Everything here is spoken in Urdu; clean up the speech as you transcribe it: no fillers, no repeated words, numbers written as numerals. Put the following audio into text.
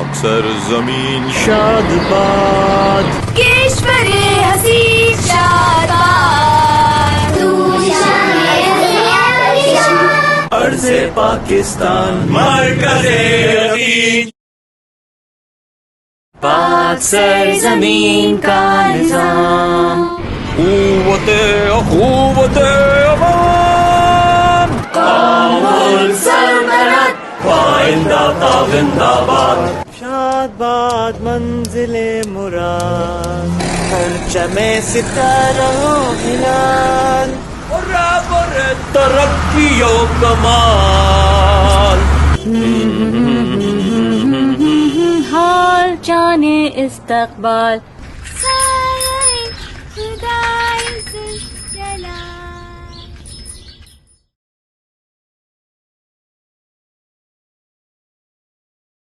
پاک سرزمین شاد باد، کشور حسین شاد باد، ارض پاکستان مرکز یقین، پاک سرزمین کا نظام، قوت اخوت عوام، قوم السلطنت پائندہ تا زندہ باد، شاد باد منزل مراد، پرچم ستارہ ہلال، برابر ترقی و کمال، حال جانے استقبال،